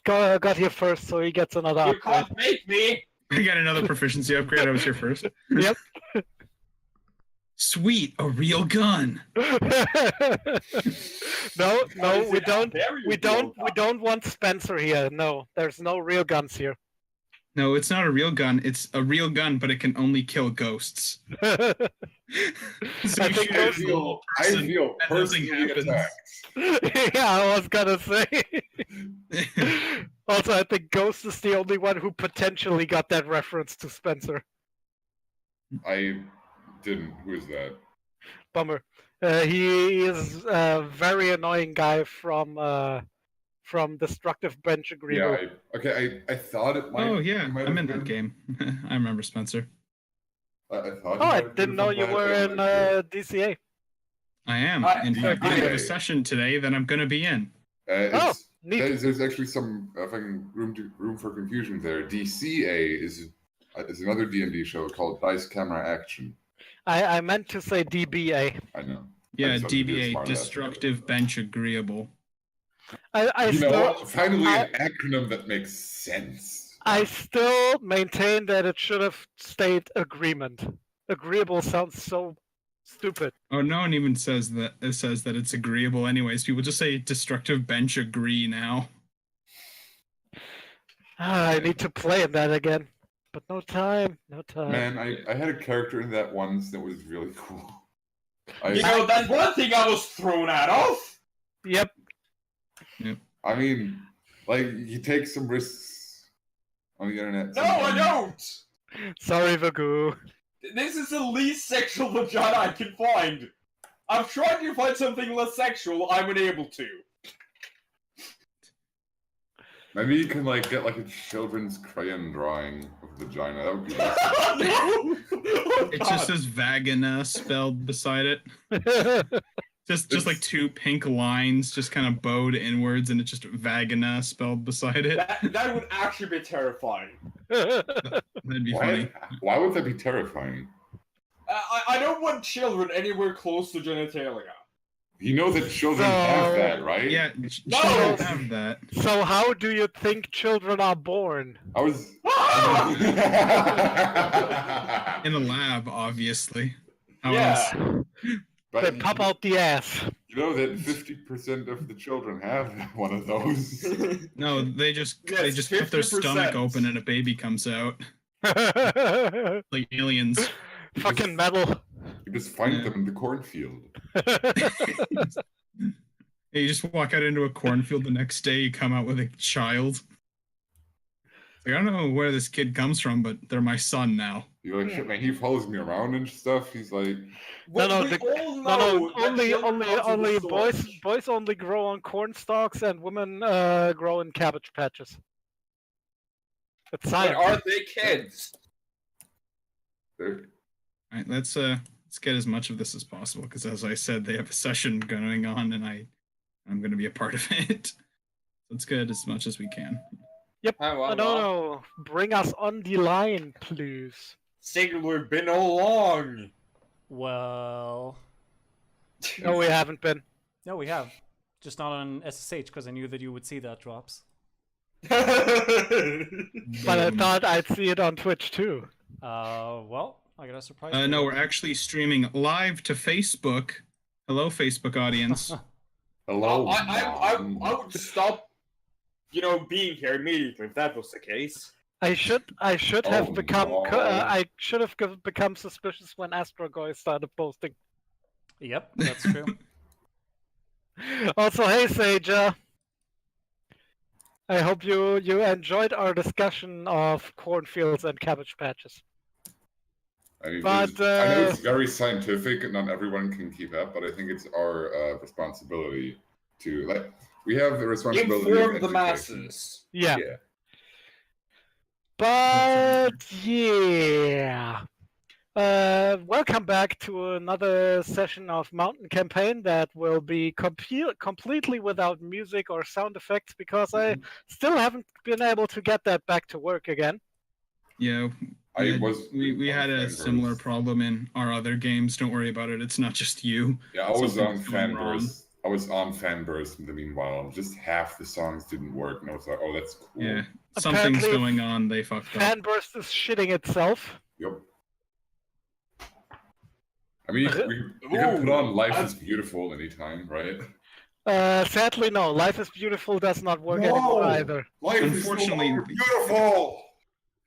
got here first, so he gets another You upgrade. can't make me! I got another proficiency upgrade. I was here first. Yep. Sweet, a real gun. No, we don't want Spencer here. No, there's no real guns here. No, it's not a real gun. It's a real gun, but it can only kill ghosts. So I you think shoot those- a normal person, I feel and nothing personally happens. attacked. Yeah, I was gonna say. Also, I think Ghost is the only one who potentially got that reference to Spencer. I didn't. Who is that? Bummer. He is a very annoying guy from Destructive Bench Agreement. Yeah, I thought it might. Oh yeah, might I'm have in that been- game. I remember Spencer. I thought. Oh, I didn't know you were in DCA. I am. In fact, I have a session today that I'm gonna be in. Oh, neat. There's actually some room for confusion there. DCA is another D&D show called Dice Camera Action. I meant to say DBA. I know. Yeah, just wanted to be a DBA, smart ass. Destructive Bench Agreeable. You know still, what? Finally, an acronym that makes sense. I still maintain that it should have stayed agreement. Agreeable sounds so stupid. Oh, no one even says that. It says that it's agreeable. Anyways, people just say Destructive Bench Agree now. I need to play in that again, but no time. Man, I had a character in that once that was really cool. You know, that's one thing I was thrown out of! Yep. I mean, like, you take some risks on the internet. No, I don't! Sorry, Vagu. This is the least sexual vagina I can find. I'm trying to find something less sexual, I'm unable to. Maybe you can, like, get, like, a children's crayon drawing of vagina. That would be nice. No! Oh, It God. just says vagina spelled beside it. Just like two pink lines, just kind of bowed inwards, and it's just vagina spelled beside it. That would actually be terrifying. That'd be funny. Why would that be terrifying? I don't want children anywhere close to genitalia. You know that children have that, right? Yeah, No! children have that. So how do you think children are born? I was. In a lab, obviously. How Yeah. else? But They pop out the ass. You know that 50% of the children have one of those. No, they just Yes, cut their 50%. stomach open and a baby comes out. Like aliens. Fucking metal. You just find them in the cornfield. You just walk out into a cornfield the next day, you come out with a child. Like, I don't know where this kid comes from, but they're my son now. You're like, shit, man, he follows me around and stuff. He's like, No, no, We all No, know no, that children are only the boys. source. Boys only grow on corn stalks, and women grow in cabbage patches. It's But science. are they kids? they're- Alright, let's get as much of this as possible, because as I said, they have a session going on, and I'm gonna be a part of it. Let's get as much as we can. Oh, no, bring us on the line, please. Singular been all along. Well, No, we haven't been. no, we have. Just not on SSH, because I knew that you would see that drops. But I thought I'd see it on Twitch too. Well, I got a surprise. No, we're actually streaming live to Facebook. Hello, Facebook audience. Hello. I Mom. would stop, being here immediately if that was the case. I should have Oh, become no. I should have become suspicious when Astrogoy started posting. Yep, that's true. Also, hey Saja. I hope you enjoyed our discussion of cornfields and cabbage patches. I mean, But, I know it's very scientific and not everyone can keep up, but I think it's our responsibility to, like, we have the responsibility Inform of the education. masses. Yeah. Yeah. But yeah. Welcome back to another session of Mountain Campaign that will be completely without music or sound effects because I still haven't been able to get that back to work again. Yeah, we had a similar problem in our other games. Don't worry about it. It's not just you. Yeah, I was on Something's going wrong. Fanverse I was on Fanburst in the meanwhile. Just half the songs didn't work, and I was like, "Oh, that's cool." Yeah, something's Apparently, going on. They fucked up. Fanburst is shitting itself. Yep. I mean, you can put on "Life is Beautiful" anytime, right? Sadly, no. Life is Beautiful does not work anymore either. Life Unfortunately, is no longer beautiful.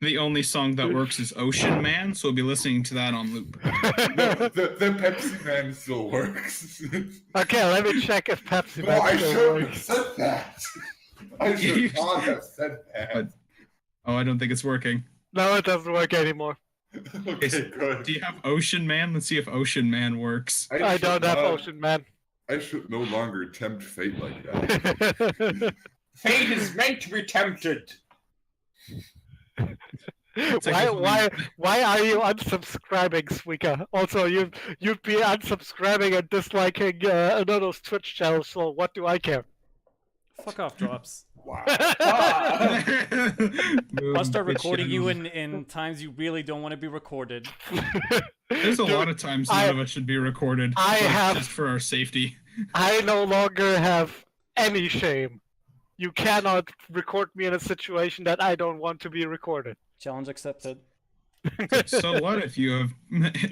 The only song that works is Ocean Man, so we'll be listening to that on loop. The Pepsi Man still works. Okay, let me check if Pepsi No, I Man still shouldn't have works. said that. I should not have said that. Oh, I don't think it's working. No, it doesn't work anymore. Okay, good. Do you have Ocean Man? Let's see if Ocean Man works. I should don't have not- Ocean Man. I should no longer tempt fate like that. Fate is meant to be tempted. Why are you unsubscribing, Suika? Also, you'd be unsubscribing and disliking another's Twitch channel, so what do I care? Fuck off, Drops. Wow. I'll start recording you in times you really don't want to be recorded. There's a lot of times none of us should be recorded. I but have- just for our safety. I no longer have any shame. You cannot record me in a situation that I don't want to be recorded. Challenge accepted. So what if you have?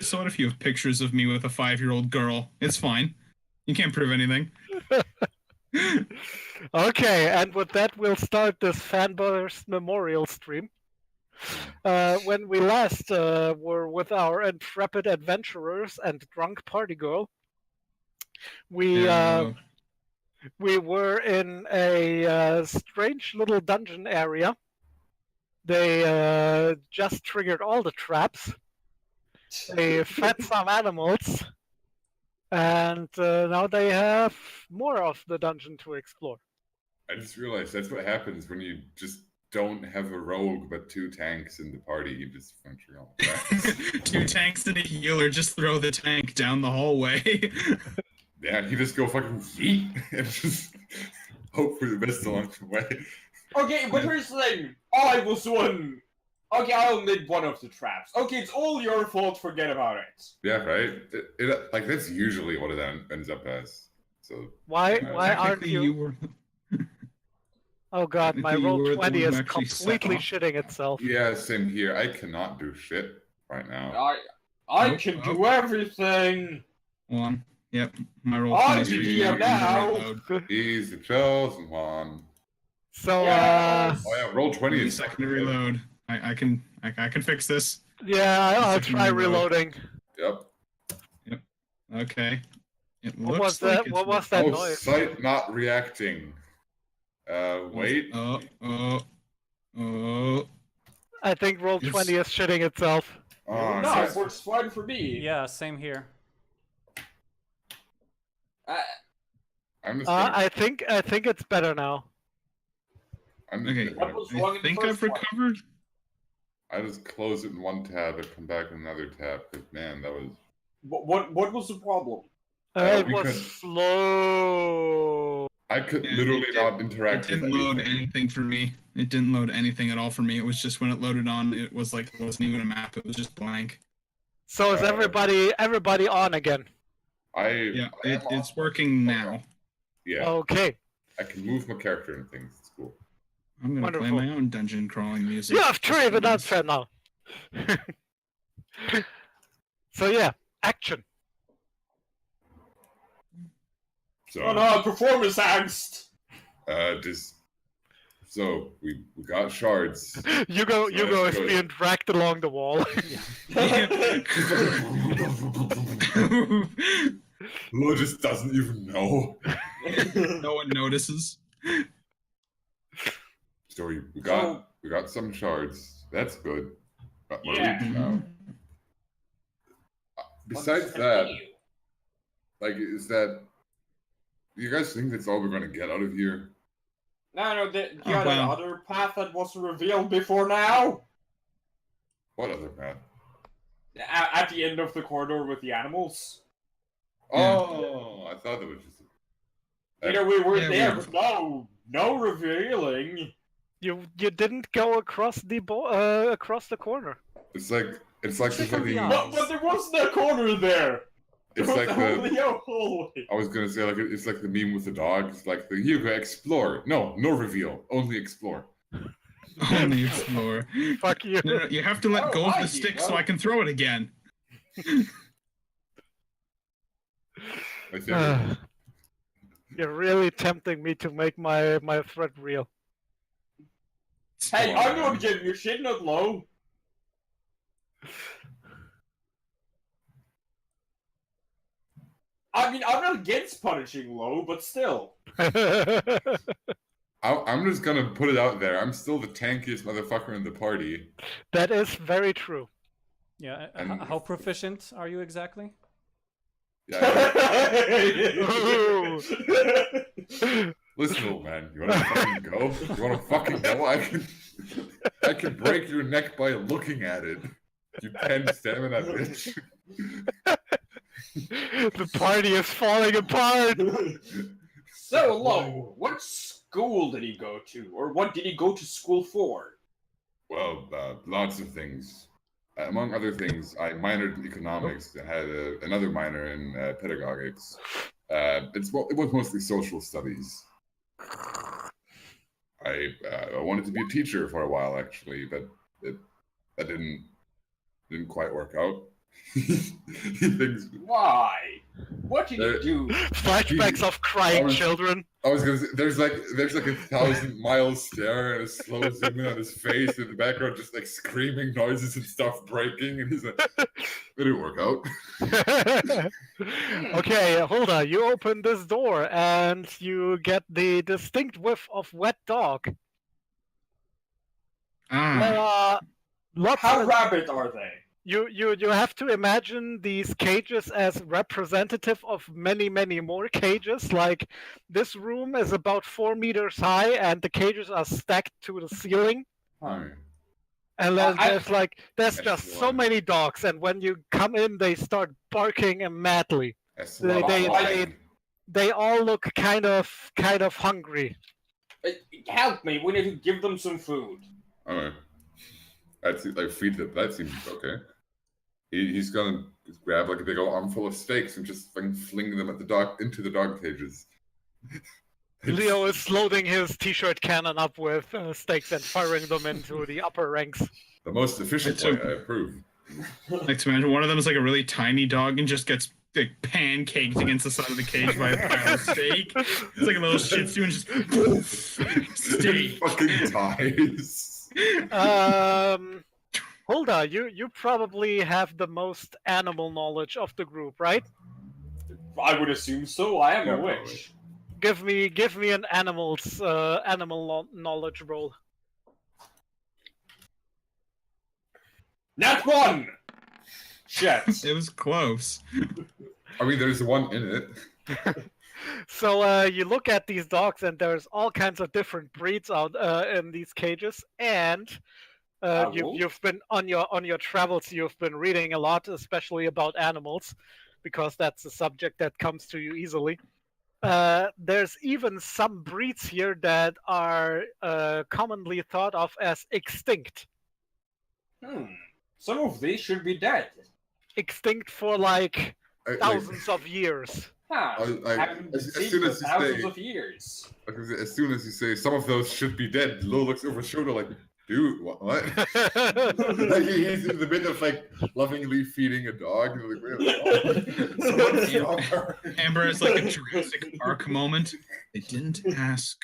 So what if you have pictures of me with a 5-year-old girl? It's fine. You can't prove anything. Okay, and with that, we'll start this Fanburst Memorial stream. When we last were with our intrepid adventurers and drunk party girl, we were in a strange little dungeon area. They just triggered all the traps. They fed some animals, and now they have more of the dungeon to explore. I just realized that's what happens when you just don't have a rogue but 2 tanks in the party. You just functioning all the time. 2 tanks and a healer. Just throw the tank down the hallway. Yeah, you just go fucking feet and just hope for the best along the way. Okay, but here's the thing. I was one. Okay, I'll admit one of the traps. Okay, it's all your fault. Forget about it. Yeah, right. It like that's usually what it ends up as. So Why Uh, aren't Technically, you? were. Oh god, my technically you were roll the 20 one is who actually set completely off. shitting itself. yeah, same here. I cannot do shit right now. I Nope, can nope. do everything. Hold on. Yep. My roll. I'm 20 is the really DM not now. reload. He's the chosen one. So Yes. Oh yeah, roll 20 Give me a is second to reload. I can fix this. yeah, I'll Second try reload. reloading. Yep. Okay. It What looks was like that? it's What was that Oh, noise? sight not reacting. Wait. Oh. I think roll It's- 20 is shitting itself. Oh, No, sight- it works fine for me. Yeah, same here. I'm just gonna, I think it's better now. I'm just Okay. gonna- What was wrong I in the think I've first one? recovered. I just close it in one tab and come back in another tab. Because man, that was What was the problem? It we was could- slow. I could Yeah, literally it not It interact with didn't load anything. anything for me. It didn't load anything at all for me. It was just when it loaded on, it was like it wasn't even a map. It was just blank. So is everybody on again? Yeah, I am it's off. working now. Yeah, Okay. I can move my character and things. It's cool. I'm gonna Wonderful. play my own dungeon crawling music. You have tried, but that's fair now. So yeah, action. So Oh no, performance angst. just so we got shards. Hugo is good. being dragged along the wall. Lo just doesn't even know. No one notices. So we got some shards. That's good. Got more Yeah. loot now. Besides that, like, is that? Do you guys think that's all we're gonna get out of here? No, you Oh, got wow. another path that wasn't revealed before now. What other path? At the end of the corridor with the animals. Yeah. Oh, I thought that was just. You know, we were Yeah, we there, were. but no revealing. You didn't go across the across the corner. It's like Check the on the fucking. eye. But there wasn't a corner there. It's It was like only a hallway. I was gonna say like it's like the meme with the dog. It's like the Hugo explore. No reveal. Only explore. Only explore. Fuck you. No, you have to let Oh, go of I the see. stick so Well- I can throw it again. My favorite. You're really tempting me to make my threat real. Hey, Come on, I'm not man. getting your shit not low. I mean, I'm not against punishing low, but still. I'm just gonna put it out there. I'm still the tankiest motherfucker in the party. That is very true. Yeah. And- How proficient are you exactly? Yeah. Ooh. Listen, old man. You wanna fucking go? You wanna fucking go? I can break your neck by looking at it. You 10 stamina, bitch. The party is falling apart. So, Lo, what school did he go to? Or what did he go to school for? Well, lots of things. Among other things, I minored in economics and had another minor in pedagogics. It was mostly social studies. I wanted to be a teacher for a while, actually, but that didn't quite work out. Things. Why? What did he do? Flashbacks of crying children. I was gonna say, there's like a 1,000-mile stare and a slow zoom in on his face in the background, just like screaming noises and stuff breaking, and he's like, "It didn't work out." Okay, hold on. You open this door and you get the distinct whiff of wet dog. There Ah, are lots How of rabid are they? you have to imagine these cages as representative of many more cages. Like this room is about 4 meters high and the cages are stacked to the ceiling. Alright. And then I- there's That's just so one. many dogs, and when you come in they start barking and madly. That's They- a lot they- of they- lying. They all look kind of hungry. Help me, we need to give them some food. Alright. That's like feed them. That seems okay. He's gonna just grab like a big old armful of steaks and just fling them at into the dog cages. Leo is loading his t-shirt cannon up with steaks and firing them into the upper ranks. The most efficient It's way, a- I approve. like to imagine one of them is like a really tiny dog and just gets like pancaked against the side of the cage by a pile of steak. It's like a little shih tzu and just poof, steak. Fucking ties. Hulda, you probably have the most animal knowledge of the group, right? I would assume so. I am Yeah, a witch. Give me an animal knowledge roll. Nat 1! Shit. It was close. I mean, there's one in it. So you look at these dogs, and there's all kinds of different breeds out in these cages. And Wolf? you've been on your travels. You've been reading a lot, especially about animals, because that's a subject that comes to you easily. There's even some breeds here that are commonly thought of as extinct. Some of these should be dead. Extinct for like Like, thousands of years. Huh. Haven't as seen soon for as you thousands say- of years. as soon as you say some of those should be dead, Lo looks over his shoulder like, dude, what? Like he's in the middle of like lovingly feeding a dog. And like, wait, someone stop her. Amber is like a Jurassic Park moment. They didn't ask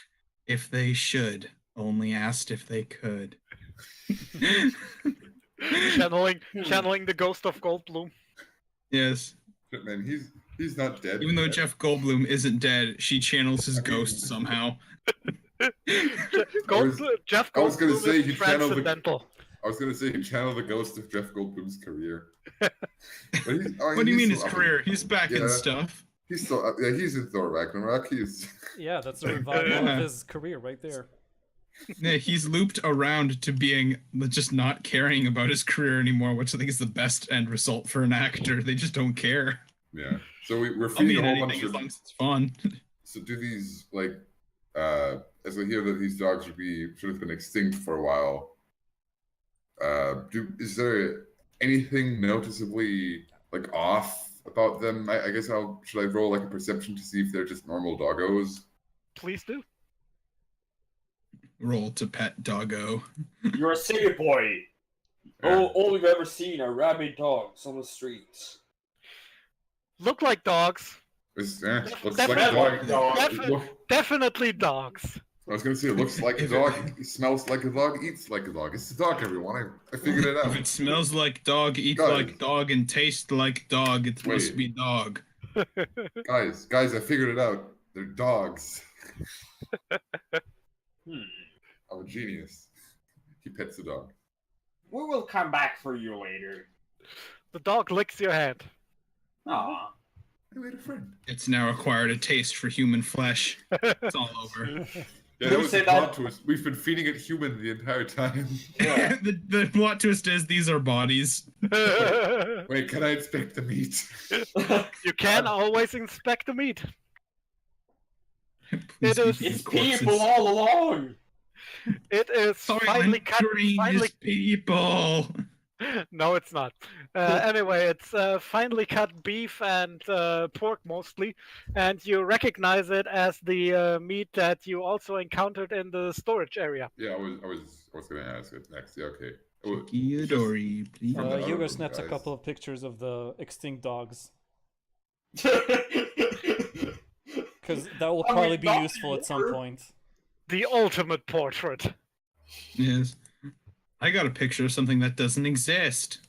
if they should, only asked if they could. channeling the ghost of Goldblum. Yes. Shit, man, he's not dead. Even though yet. Jeff Goldblum isn't dead, she channels his ghost somehow. Jeff I was gonna Goldblum say is he channeled the- transcendental. I was gonna say he channeled the ghost of Jeff Goldblum's career. But What do you mean his still up career? in- He's back in Yeah. stuff. He's still up, yeah, he's in Thor Ragnarok. He's Yeah, that's the revival Yeah. of his career right there. Yeah, he's looped around to being just not caring about his career anymore, which I think is the best end result for an actor. They just don't care. yeah. So we're I'll be feeding in a whole anything bunch as of. long as it's fun. So do these like as I hear that these dogs should have been extinct for a while. Is there anything noticeably like off about them. I guess should I roll like a perception to see if they're just normal doggos? Please do. Roll to pet doggo. You're a city boy. All we've ever seen are rabid dogs on the streets. Look like dogs. Looks like a Definitely. dog. Definitely dogs. I was gonna say, it looks like a dog, it smells like a dog, eats like a dog. It's a dog, everyone. I figured it If out. it smells like dog, eats Guys. like dog, and tastes like dog, it must Wait. be dog. Guys, I figured it out. They're dogs. I'm a genius. He pets the dog. We will come back for you later. The dog licks your hand. Aw. I made a friend. It's now acquired a taste for human flesh. It's all over. Yeah, Who that was the said plot that? twist. We've been feeding it human the entire time. Yeah. the plot twist is these are bodies. Wait, can I inspect the meat? You can always inspect the meat. Please It is- be It's corpses. people all along. It is finely cut. Finely... people. No, it's not. Anyway, it's finely cut beef and pork mostly, and you recognize it as the meat that you also encountered in the storage area. Yeah, I was gonna ask it next. Yeah, okay. Oh, Theodori, please. From the Hugo other snaps a guys. couple of pictures of the extinct dogs. Because that will I mean, probably be not useful at some here. point. The ultimate portrait. Yes. I got a picture of something that doesn't exist.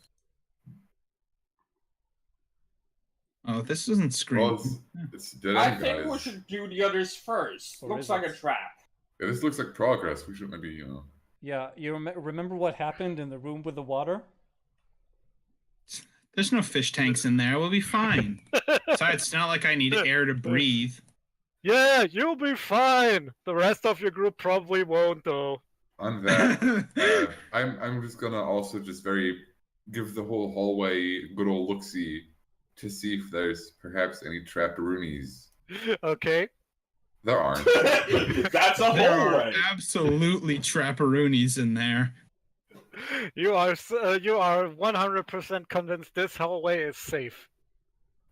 Oh, this doesn't scream. well, it's dead I end, think we guys. should do the others first. Or Looks is like it? a trap. Yeah, this looks like progress. We should maybe, Yeah, you remember what happened in the room with the water? There's no fish tanks in there. We'll be fine. Besides, it's not like I need air to breathe. Yeah, you'll be fine. The rest of your group probably won't, though. on that, I'm just gonna also just give the whole hallway good old look-see to see if there's perhaps any trapperoonies. Okay. There aren't. That's a There whole are way. absolutely trapperoonies in there. You are 100% convinced this hallway is safe.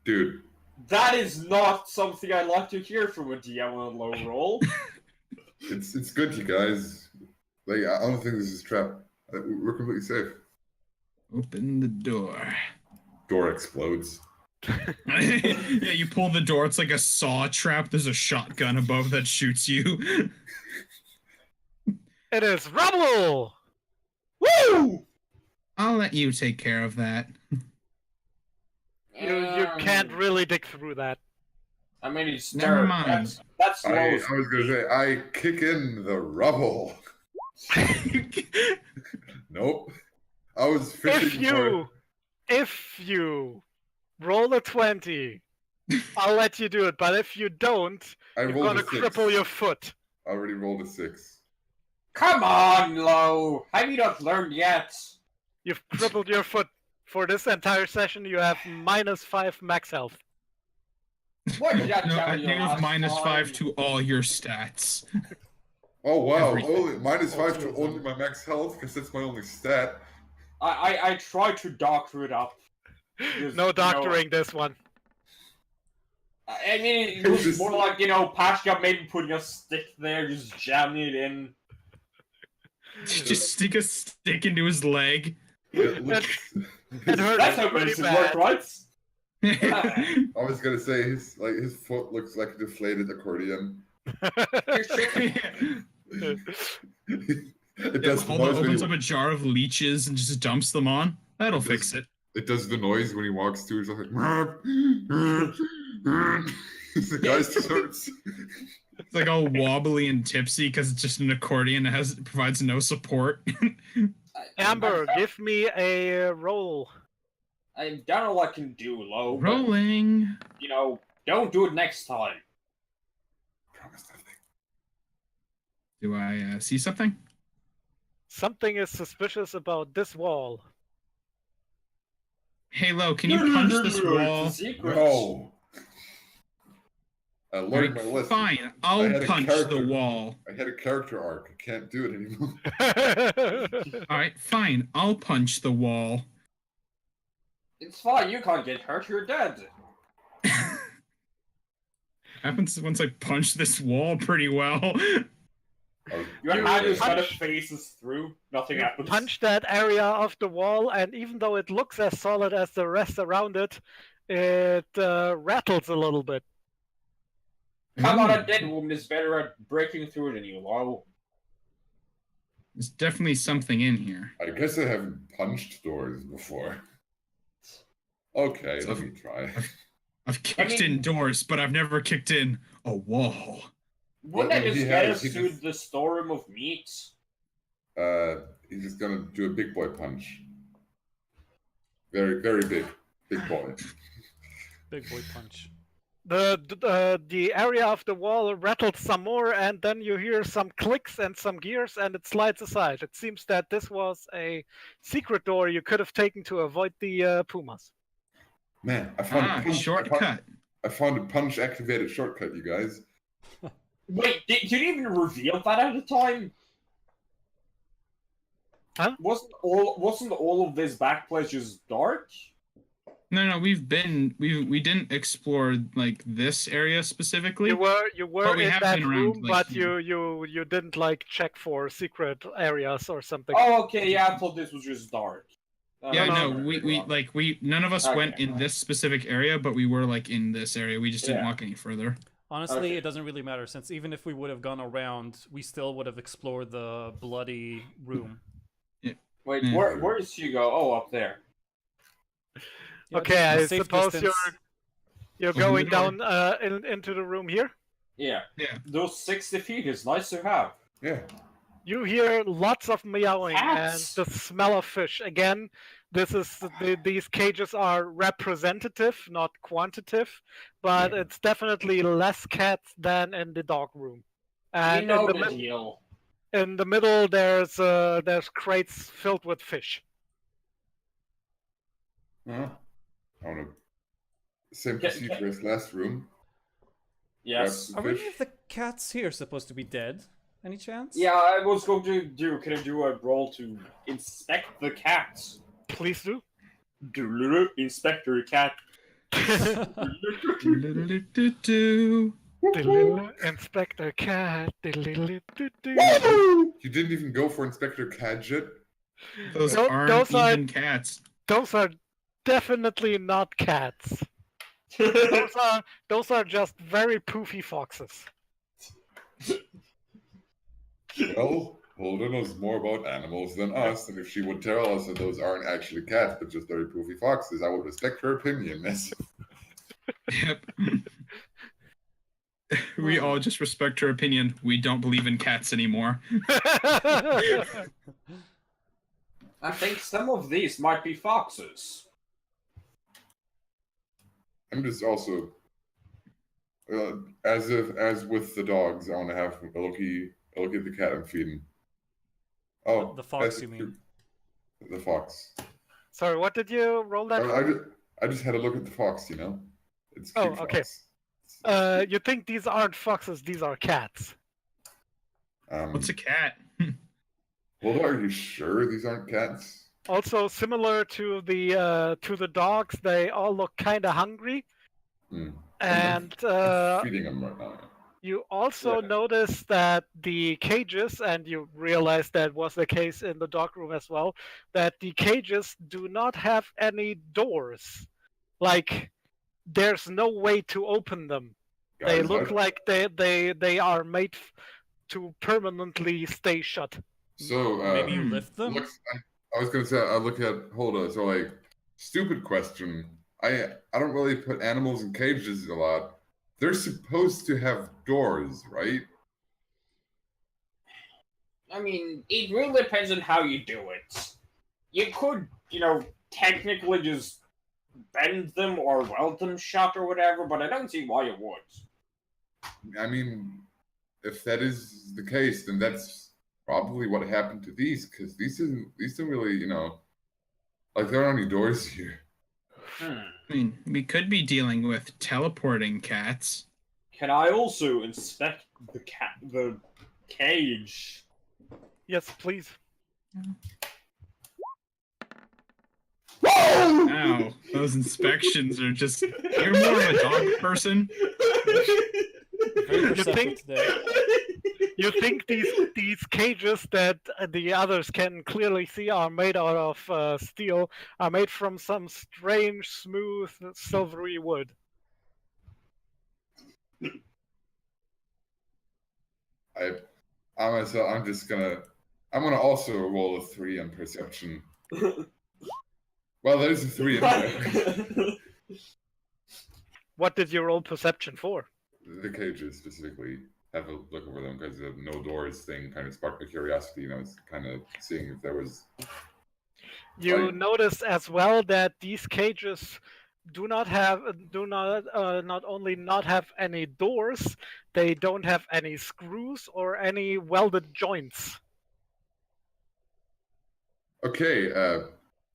Dude, That is not something I like to hear from a DM on a low roll. it's good, you guys. Like, I don't think this is a trap. We're completely safe. Open the door. Door explodes. Yeah, you pull the door. It's like a saw trap. There's a shotgun above that shoots you. It is rubble! Woo! I'll let you take care of that. You can't really dig through that. I mean, it's Never dirt. mind. That's low. I was gonna say, I kick in the rubble. Nope. I was fishing If you roll a 20, I'll let you do it. But if you don't, I you're rolled gonna a 6. cripple your foot. I already rolled a 6. Come on, Lo. Have you not learned yet? You've crippled your foot. For this entire session, you have -5 max health. What did I No, tell I you think it was last -5 time? to all your stats. Oh wow, Everything. only -5 to only my max health, because that's my only stat. I tried to doctor it up. Because, No you know, doctoring this one. I mean, it was more like, Pashka maybe putting a stick there, just jamming it in. Just stick a stick into his leg. It looks, It hurt That's how pretty medicine bad. works, right? I was gonna say his foot looks like a deflated accordion. It does the Aldo noise when opens up he, a jar of leeches and just dumps them on. That'll fix it. it does the noise when he walks through. It's like the guy starts. It's like all wobbly and tipsy because it's just an accordion that provides no support. Amber, give me a roll. I don't know what I can do, Lo. but, Rolling. don't do it next time. Promise nothing. Do I see something? Something is suspicious about this wall. Halo, can you punch this It's a wall? secret. No. I learned my Alright, lesson. fine, I I'll had a punch character. the wall. I had a character arc. I can't do it anymore. Alright, fine, I'll punch the wall. It's fine, you can't get hurt, you're dead. Happens once I punch this wall pretty well. Your You hand just kind of punch- faces through. Nothing You happens. punch that area of the wall, and even though it looks as solid as the rest around it, it rattles a little bit. Come on, a dead woman is better at breaking through than you, Lowell. There's definitely something in here. I guess I haven't punched doors before. Okay, let me try. I've kicked mean- in doors, but I've never kicked in a wall. Wouldn't Well, that just he get has- us he to just- the storeroom of meat? He's just gonna do a big boy punch. Very, very big. Big boy. Big boy punch. The area of the wall rattles some more, and then you hear some clicks and some gears, and it slides aside. It seems that this was a secret door you could have taken to avoid the pumas. Man, I found a punch. Shortcut. I found a punch activated shortcut, you guys. Wait, did you even reveal that at the time? Huh? Wasn't all of this back place just dark? No, we didn't explore like this area specifically. You were But we in have that been around, room, like, but you didn't like check for secret areas or something. Oh, okay, yeah, I thought this was just dark. Yeah, no, no, we none of us went Okay. in this specific area, but we were like in this area. We just didn't Yeah. walk any further. Honestly, Okay. it doesn't really matter since even if we would have gone around, we still would have explored the bloody room. Wait, Hmm. where does she go? Oh, up there. Yeah, Okay, just I a safe suppose distance. you're Open going the door. down into the room here. Yeah. Yeah. Those 60 feet is nice to have. Yeah. You hear lots of meowing Cats. and the smell of fish. Again, this is these cages are representative, not quantitative, but Yeah. it's definitely less cats than in the dog room. We And know in the the, deal. in the middle, there's crates filled with fish. I don't know. Same Yeah, procedure as last room. Yes. Grab Are some any of the cats here supposed to be dead? Any chance? Yeah, I was going to do. Can I do a roll to inspect the cats? Please do. Inspector cat. Do-do-do-do-do. The little Inspector Cat. You didn't even go for Inspector Gadget. Those Those aren't are- even cats. Those are definitely not cats. Those are just very poofy foxes. Well, Holden knows more about animals than us, and if she would tell us that those aren't actually cats but just very poofy foxes, I would respect her opinion. Yes. Yep. We all just respect her opinion. We don't believe in cats anymore. I think some of these might be foxes. I'm just also, as with the dogs, I want to have a look at the cat I'm feeding. Oh, The fox, that's you mean? The fox. Sorry, what did you roll that for? I just had a look at the fox. You know, it's Oh, cute okay. fox. You think these aren't foxes, these are cats. What's a cat? Well, are you sure these aren't cats? Also, similar to the dogs, they all look kind of hungry. Hmm. And Feeding them right now. you also Yeah. notice that the cages, and you realize that was the case in the dog room as well, that the cages do not have any doors. Like, there's no way to open them. They Guys, look I- like they are made to permanently stay shut. So Maybe you lift them? I was gonna say I look at hold on. So like, stupid question. I don't really put animals in cages a lot. They're supposed to have doors, right? I mean, it really depends on how you do it. You could, technically just bend them or weld them shut or whatever, but I don't see why you would. I mean, if that is the case, then that's probably what happened to these, because these don't really, like there aren't any doors here. Hmm. I mean, we could be dealing with teleporting cats. Can I also inspect the cage? Yes, please. Whoa! Wow, those inspections are just. You're more of a dog person. Very perceptive think- today. You think these cages that the others can clearly see are made out of steel are made from some strange, smooth, silvery wood. I'm gonna also roll a 3 on perception. Well, there's a 3 in there. What did you roll perception for? The cages specifically. Have a look over them because the no doors thing kind of sparked my curiosity, and I was kind of seeing if there was. You Right. notice as well that these cages not only not have any doors, they don't have any screws or any welded joints. Okay.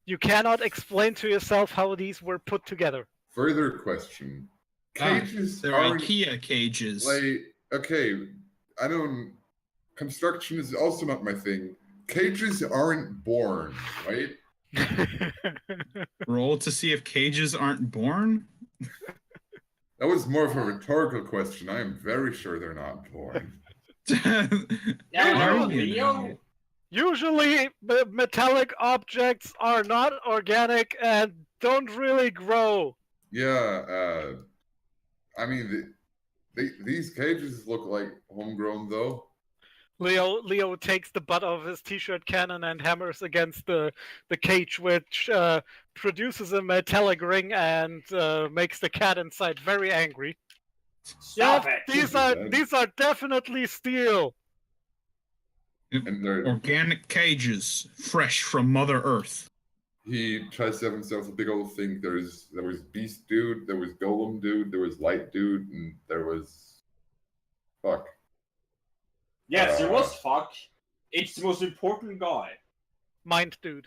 You cannot explain to yourself how these were put together. Further question. Cages They're aren't IKEA cages. like okay. I don't. Construction is also not my thing. Cages aren't born, right? Roll to see if cages aren't born. That was more of a rhetorical question. I am very sure they're not born. Now, Are you Leo, now? Usually, metallic objects are not organic and don't really grow. Yeah. I mean, these cages look like homegrown, though. Leo takes the butt of his t-shirt cannon and hammers against the cage, which produces a metallic ring and makes the cat inside very angry. stop Yeah, it. these are definitely steel. And they're, Organic cages, fresh from Mother Earth. he tries to have himself a big old thing. There was Beast Dude, there was Golem Dude, there was Light Dude, and there was fuck. Yes, there was fuck. It's the most important guy. Mind dude.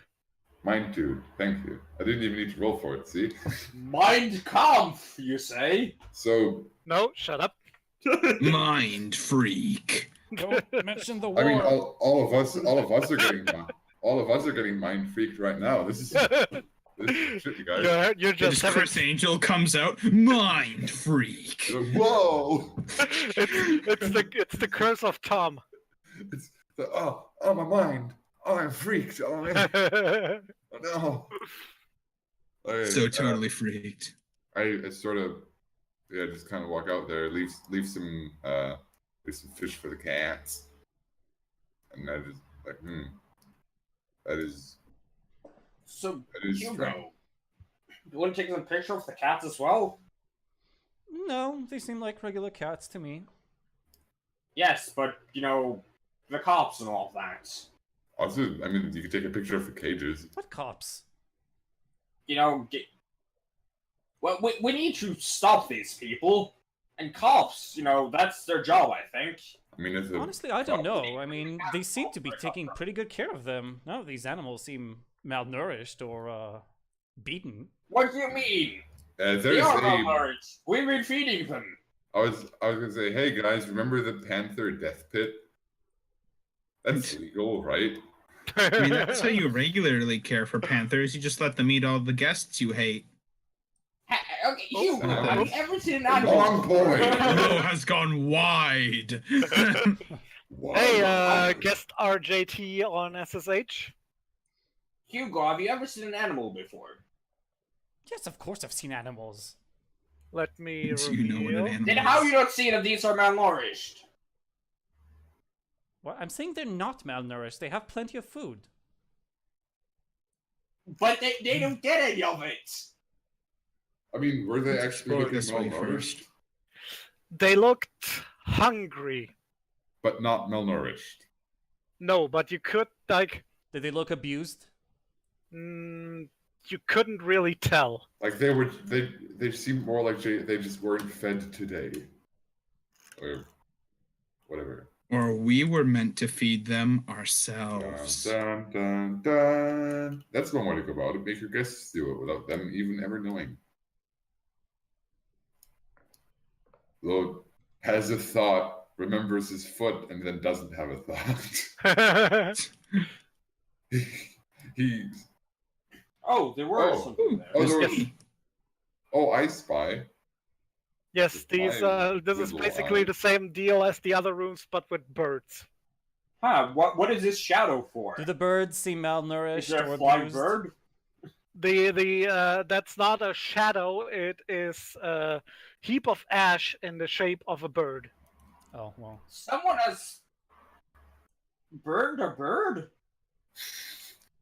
Mind Dude. Thank you. I didn't even need to roll for it. See. Mind Kampf, you say? So No, shut up. Mind freak. Don't mention the war. I mean, all of us are getting mind freaked right now. This is shit, you guys. You're just Just Chris Angel comes out, mind freak. Whoa! it's the curse of Tom. It's oh my mind. Oh, I'm freaked. Oh, man. Oh no. Okay, So totally freaked. I sort of just kind of walk out there, leave some fish for the cats, and I just like that is So, strange. Hugo, you want to take some picture of the cats as well? No, they seem like regular cats to me. Yes, but, the cops and all that. Also, I mean, you could take a picture of the cages. What cops? Well, we need to stop these people. And cops, that's their job, I think. I mean, it's a, Honestly, I don't know. I mean, they seem to be taking pretty good care of them. None of these animals seem malnourished or beaten. What do you mean? They there's are a. malnourished. We've been feeding them. I was gonna say, hey guys, remember the Panther Death Pit? That's legal, right? I mean, that's how you regularly care for panthers. You just let them eat all the guests you hate. Okay, Hugo, Oh. have you ever seen an animal? Wrong boy. Mo has gone wide. Wow. Hey, guest RJT on SSH. Hugo, have you ever seen an animal before? Yes, of course I've seen animals. Let me So you know what an reveal. animal Then how is. you not seen if these are malnourished? Well, I'm saying they're not malnourished. They have plenty of food. But they don't get any of it. I mean, were they Let's actually explore it looking this way malnourished? first. They looked hungry. But not malnourished. No, but you could Did they look abused? you couldn't really tell. Like they seemed more like they just weren't fed today, or whatever. Or we were meant to feed them Dun, ourselves. dun, dun, dun. That's one way to go about it. Make your guests do it without them even ever knowing. Lord has a thought, remembers his foot, and then doesn't have a thought. he Oh, there were Oh. something there. Oh, there was, Yes. oh, I spy. Yes, these this is Little basically eye. the same deal as the other rooms, but with birds. Huh, what is this shadow for? Do the birds seem Is malnourished there or a flying abused? bird? The that's not a shadow. It is a heap of ash in the shape of a bird. Oh well. Someone has burned a bird?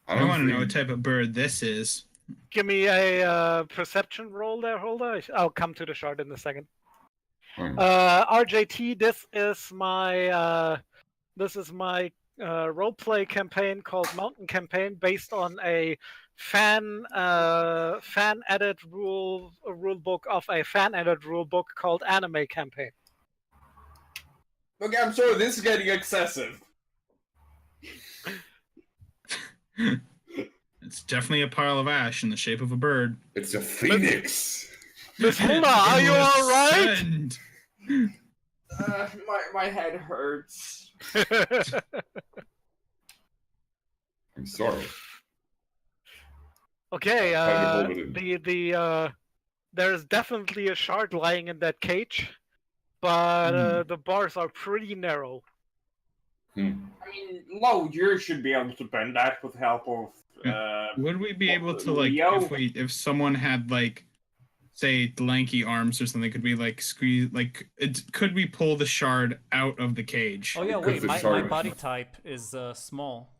I want to know what think- type of bird this is. Give me a perception roll there, Holder. I'll come to the shard in a second. Hmm. RJT, this is my roleplay campaign called Mountain Campaign, based on a fan edit rule book of a fan edit rule book called Anime Campaign. Okay, I'm sorry, this is getting excessive. It's definitely a pile of ash in the shape of a bird. It's a phoenix. Miss Hilda, are you all right? Ascend. My head hurts. I'm sorry. Okay, Try to hold it in. there's definitely a shard lying in that cage, but the bars are pretty narrow. I mean, Lo, you should be able to bend that with help of. Would we be able to like Leo? if someone had like say lanky arms or something, could we like squeeze like could we pull the shard out of the cage? Oh yeah, Because wait. the My shard- body type is small.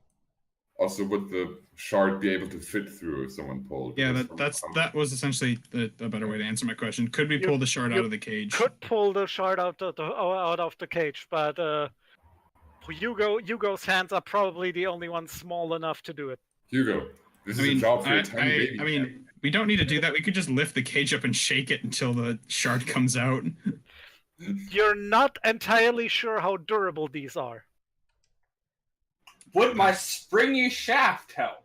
Also, would the shard be able to fit through if someone pulled? Yeah, this from- that was essentially a better way to answer my question. Could we pull the shard out of the cage? Could pull the shard out of the cage, but Hugo's hands are probably the only ones small enough to do it. Hugo, this I is mean, a job for a tiny baby. I mean, we don't need to do that. We could just lift the cage up and shake it until the shard comes out. You're not entirely sure how durable these are. Would my springy shaft help?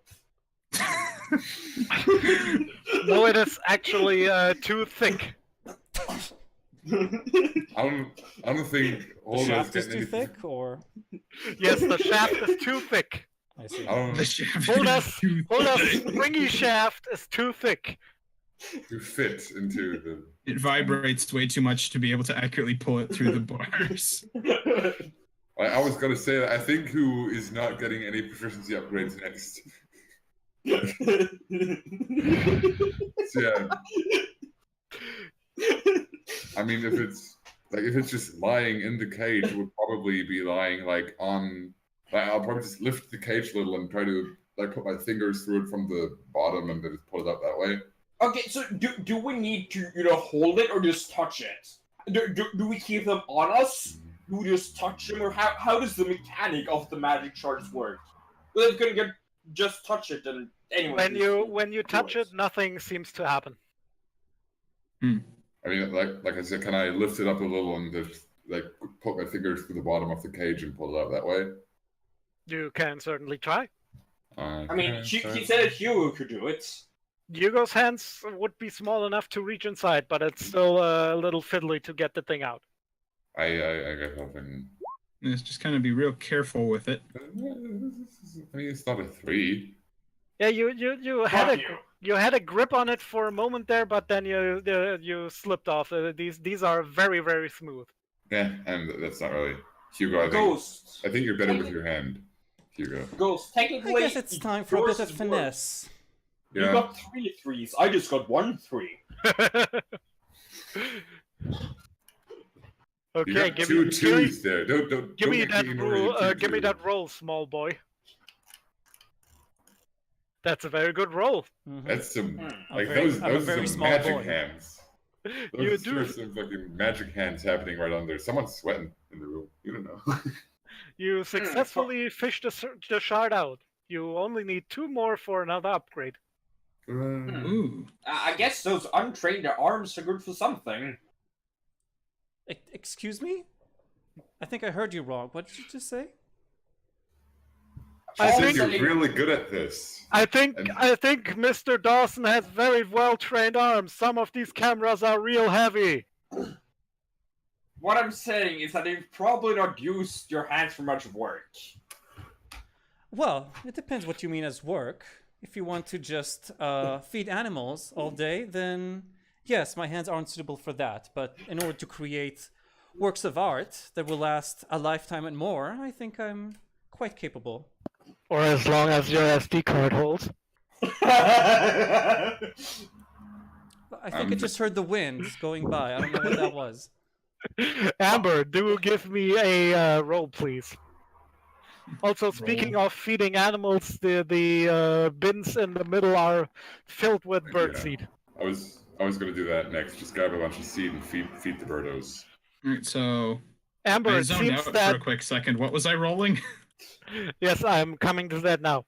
No, it is actually too thick. I don't think The all shaft those is too thick, or Yes, the shaft is too thick. I see. I don't The shaft Hold is us, too hold us, thick. springy shaft is too thick. to fit into the. It vibrates way too much to be able to accurately pull it through the bars. I was gonna say that I think who is not getting any proficiency upgrades next. So, yeah. I mean, if it's just lying in the cage, it would probably be lying like on. Like, I'll probably just lift the cage a little and try to like put my fingers through it from the bottom and then just pull it out that way. Okay, so do we need to hold it or just touch it? Do we keep them on us? Do we just touch them, or how does the mechanic of the magic shards work? Well, it's gonna just touch it and anyway. When you touch it, nothing seems to happen. I mean, like I said, can I lift it up a little and just like put my fingers through the bottom of the cage and pull it out that way? You can certainly try. I mean, he said that Hugo could do it. Hugo's hands would be small enough to reach inside, but it's still a little fiddly to get the thing out. I guess nothing. Let's just kind of be real careful with it. I mean, it's not a 3. Yeah, you had a grip on it for a moment there, but then you slipped off. These are very, very smooth. Yeah, and that's not really Hugo. I think you're better with your hand, Hugo. Ghost, I technically. guess it's time for a yours bit of is finesse. You Yeah. got 3 threes. I just got 1 3. You Okay, got give two me twos there. Don't give me get that clean roll. already, Give me 2-2. that roll, small boy. That's a very good roll. Mhm. That's some I'm like very- those I'm a those very are some small magic boy. hands. You Those do. are some fucking magic hands happening right on there. Someone's sweating in the room. You don't know. You successfully fished the shard out. You only need 2 more for another upgrade. Ooh. I guess those untrained arms are good for something. Excuse me? I think I heard you wrong. What did you just say? I She think- says you're really good at this. I think And- Mr. Dawson has very well trained arms. Some of these cameras are real heavy. What I'm saying is that you've probably not used your hands for much work. Well, it depends what you mean as work. if you want to just feed animals all day, then yes, my hands aren't suitable for that. But in order to create works of art that will last a lifetime and more, I think I'm quite capable. Or as long as your SD card holds. I think I Um, just heard the wind going by. I don't know what that was. Amber, do give me a roll, please. Also, speaking of feeding animals, the bins in the middle are filled with birdseed. I was gonna do that next. Just grab a bunch of seed and feed the birdos. Alright, so Amber, I it zoned seems out for that a quick second. What was I rolling? yes, I'm coming to that now.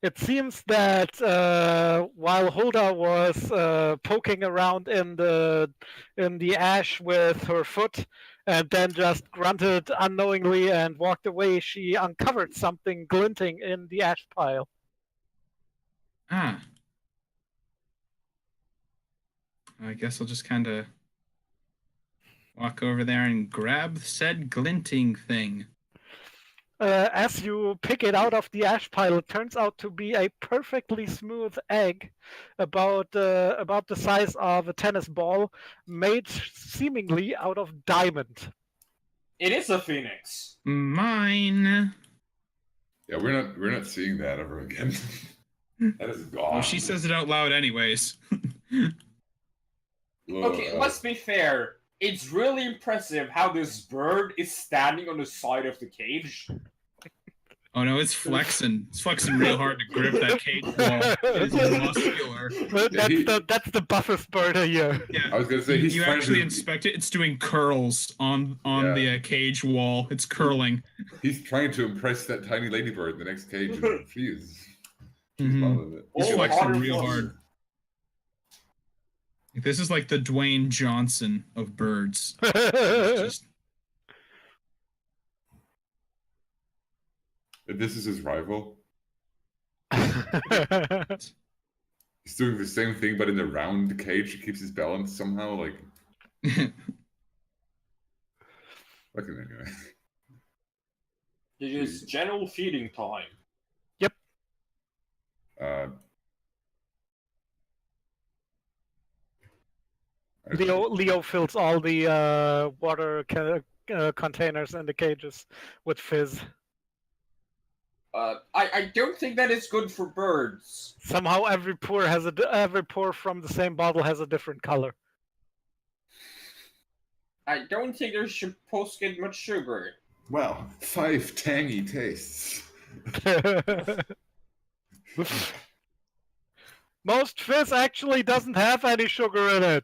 It seems that while Hulda was poking around in the ash with her foot, and then just grunted unknowingly and walked away, she uncovered something glinting in the ash pile. Ah. I guess I'll just kind of walk over there and grab said glinting thing. As you pick it out of the ash pile, it turns out to be a perfectly smooth egg, about the size of a tennis ball, made seemingly out of diamond. It is a phoenix. Mine. Yeah, we're not seeing that ever again. That is gone. Well, she says it out loud anyways. Okay, let's be fair. It's really impressive how this bird is standing on the side of the cage. Oh no, it's flexing. It's flexing real hard to grip that cage wall. It is muscular. That's the buffest bird a year. Yeah. I was gonna say he's You trying actually to, inspect it. It's doing curls on Yeah. the cage wall. It's curling. He's trying to impress that tiny ladybird in the next cage, and she's Mhm. loving it. He's Oh, flexing harder real plus- hard. This is like the Dwayne Johnson of birds. Just This is his rival. He's doing the same thing, but in the round cage. He keeps his balance somehow. Like, fucking anyway. It is general feeding time. Leo fills all the water containers in the cages with fizz. I don't think that is good for birds. Somehow every pour from the same bottle has a different color. I don't think they're supposed to get much sugar. Well, 5 tangy tastes. Most fizz actually doesn't have any sugar in it.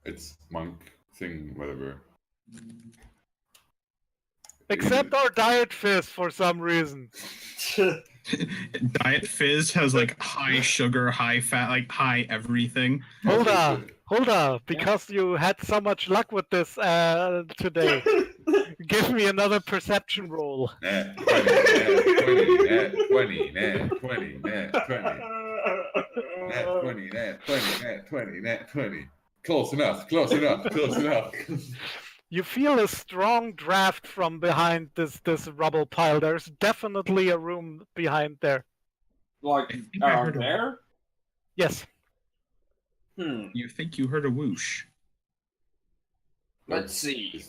It's monk thing, whatever. Except our diet fizz for some reason. Diet Fizz has like high sugar, high fat, like high everything. Hold on, because you had so much luck with this today. Give me another perception roll. Nat 20, nat 20, nat 20, nat 20, nat 20, nat 20, nat 20, nat 20. Close enough, close enough, close enough. You feel a strong draft from behind this rubble pile. There's definitely a room behind there. Like, I think I around heard a- there? Yes. You think you heard a whoosh? Let's see.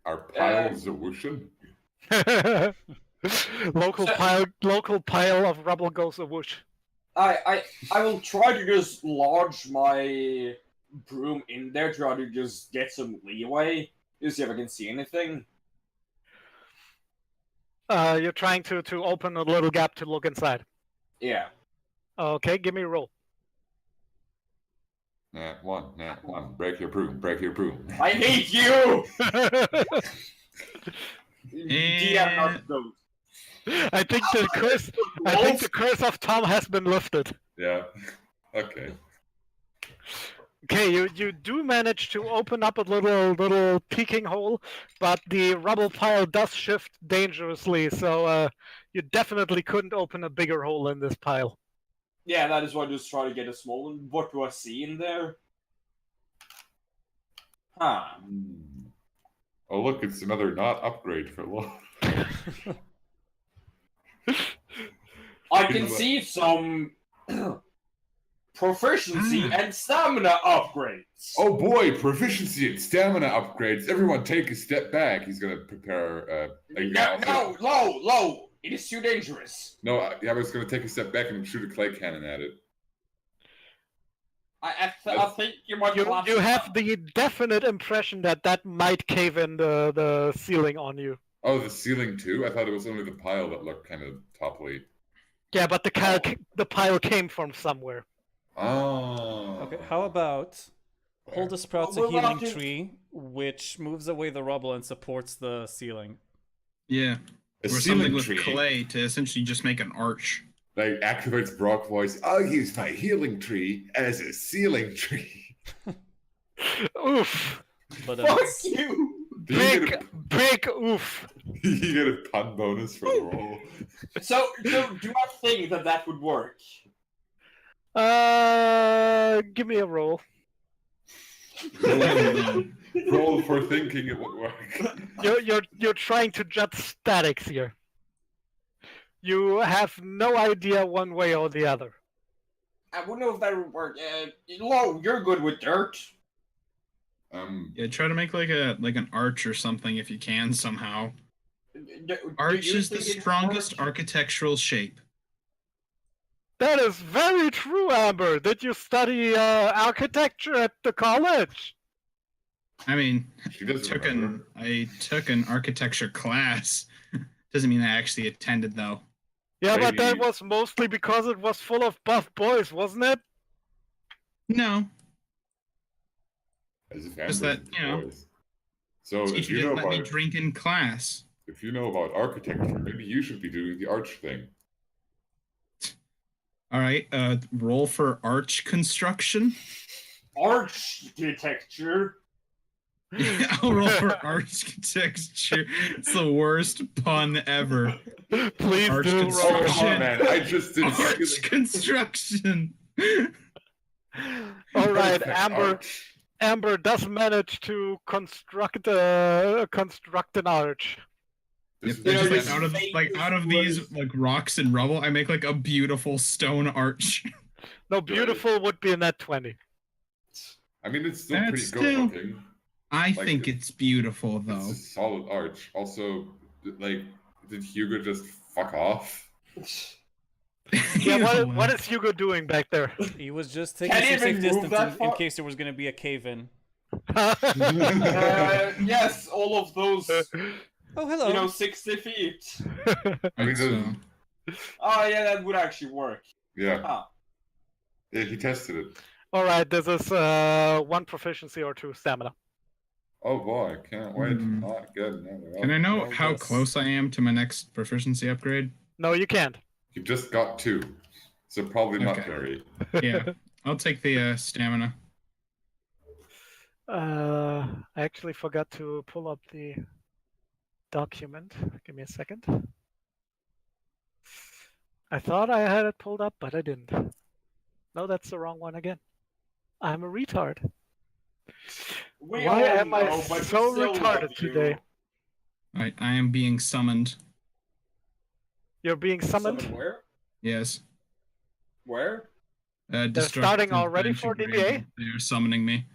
Our piles are whooshing. local pile of rubble goes a whoosh. I will try to just lodge my broom in there, try to just get some leeway, to see if I can see anything. You're trying to open a little gap to look inside. Yeah. Okay, give me a roll. Nat 1, break your broom, break your broom. I hate you! DM not those. I think the curse of Tom has been lifted. Yeah, okay. Okay, you do manage to open up a little peeking hole, but the rubble pile does shift dangerously, so you definitely couldn't open a bigger hole in this pile. Yeah, that is why I just try to get a small one. What do I see in there? Huh. Oh look, it's another not upgrade for low. I can see some proficiency and stamina upgrades. Oh boy, proficiency and stamina upgrades. Everyone take a step back. He's gonna prepare. No, low. It is too dangerous. No, I was gonna take a step back and shoot a clay cannon at it. I think you might. You have the definite impression that that might cave in the ceiling on you. Oh, the ceiling too? I thought it was only the pile that looked kind of topply. Yeah, but the pile came from somewhere. Oh. Okay, how about hold the sprouts a Well, healing we're not- tree, which moves away the rubble and supports the ceiling. Yeah. A Or something ceiling with tree. clay to essentially just make an arch. Like activates Brock voice. I'll use my healing tree as a ceiling tree. Oof. But Fuck that's, you. Do you get Big oof. you get a pun bonus for the roll? So do I think that would work? Give me a roll. Roll for thinking it would work. You're trying to judge statics here. You have no idea one way or the other. I wouldn't know if that would work. Lo, you're good with dirt. Yeah, try to make like an arch or something if you can somehow. Do Arch you is the think it strongest works? architectural shape. That is very true, Amber. Did you study architecture at the college? I mean, She doesn't remember. I took an architecture class. Doesn't mean I actually attended though. Yeah, but that Maybe. was mostly because it was full of buff boys, wasn't it? No, As if Just Amber's that, you know, boys. So if teacher you know didn't let me about drink in class. if you know about architecture, maybe you should be doing the arch thing. All right, roll for arch construction. Architecture. I'll roll for architecture. It's the worst pun ever. Please Arch do Oh roll. come on, man! I just did Arch construction. All right, Perfect Amber. arch. Amber does manage to construct an arch. This Yep, is You know, just this like out of these like rocks and rubble, I make like a beautiful stone arch. No, beautiful would be a net 20. I mean, it's still That's pretty good still- looking. I Like think it- it's beautiful It's though. a solid arch. Also, like, did Hugo just fuck off? Yeah, You know what is Hugo doing back there? he was just taking Can some you safe even move distance that in far? case there was going to be a cave in. Yes, all of those, Oh, hello. 60 feet. I mean, So, Oh, yeah, that would actually work. yeah. Ah. Yeah, he tested it. All right, this is one proficiency or 2 stamina. Oh boy, can't wait. Hmm. Not good. No, can I know Well, how this- close I am to my next proficiency upgrade? No, you can't. You just got 2, so probably not Okay. very. Yeah, I'll take the stamina. I actually forgot to pull up the document. Give me a second. I thought I had it pulled up, but I didn't. No, that's the wrong one again. I'm a retard. We Why all am I know, but we so still retarded love you. today? I am being summoned. You're being summoned? Summon where? Yes. Where? Destructive starting already for Vengeful. DBA? They are summoning me.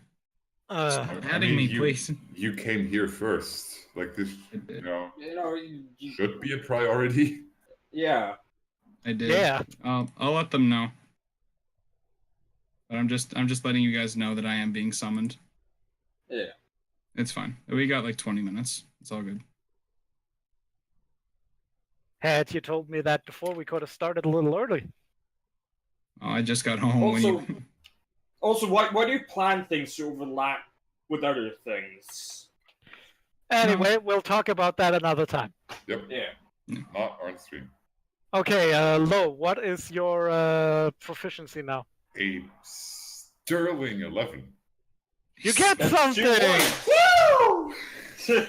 I Adding mean, me, please. You came here first. Like this, I did. should be a priority. Yeah. I did. Yeah. I'll let them know. But I'm just letting you guys know that I am being summoned. Yeah. It's fine. We got like 20 minutes. It's all good. Had you told me that before, we could have started a little early. Oh, I just got home when Also, you. also, why do you plan things to overlap with other things? Anyway, we'll talk about that another time. Yep, Yeah. not on stream. Okay, Lo, what is your proficiency now? A sterling 11. You get That's something! 2-1. Woo!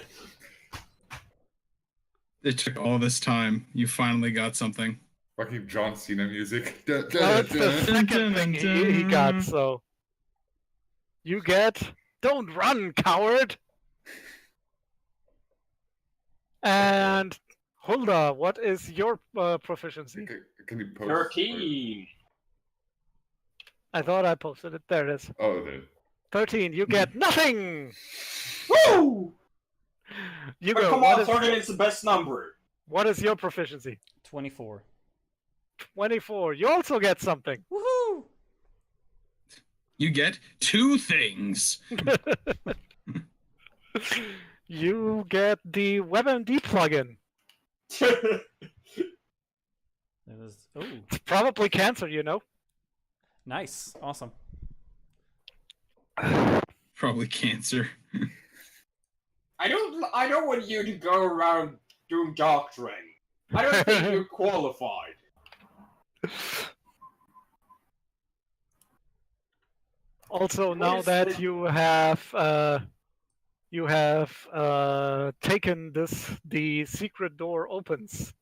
It took all this time. You finally got something. Fucking John Cena music. Well, it's the second thing he got, so. You get. Don't run, coward! And Hulda, what is your proficiency? Can you post? 13. I thought I posted it. There it is. Oh, there. 13. You get nothing. Woo! You But go. come on, 13 is the best number. What is your proficiency? 24. 24. You also get something. Woohoo! You get 2 things. You get the WebMD plugin. It is. Oh, It's probably cancer, you know. nice. Awesome. Probably cancer. I don't want you to go around doing doctoring. I don't think you're qualified. Also, What now is that the- you have taken the secret door opens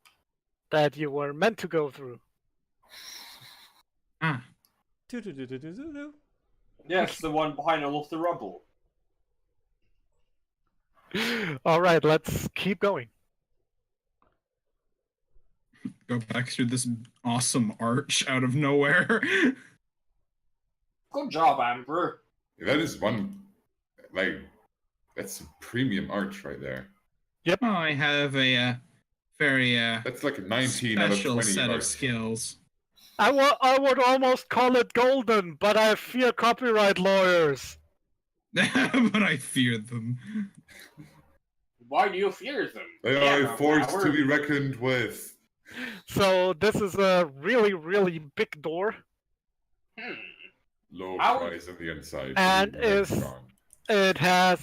that you were meant to go through. Ah, Do-do-do-do-do-do-do. Yes, the one behind all of the rubble. All right, let's keep going. go back through this awesome arch out of nowhere. Good job, Amber. That is one, like, that's a premium arch right there. Oh, I have a very That's like a 19 out of special 20 set arch. of skills. I would almost call it golden, but I fear copyright lawyers. But I fear them. Why do you fear them? They Yeah, are a force power. to be reckoned with. So this is a really, really big door. Low Ow. price on the inside. And Very is- strong. It has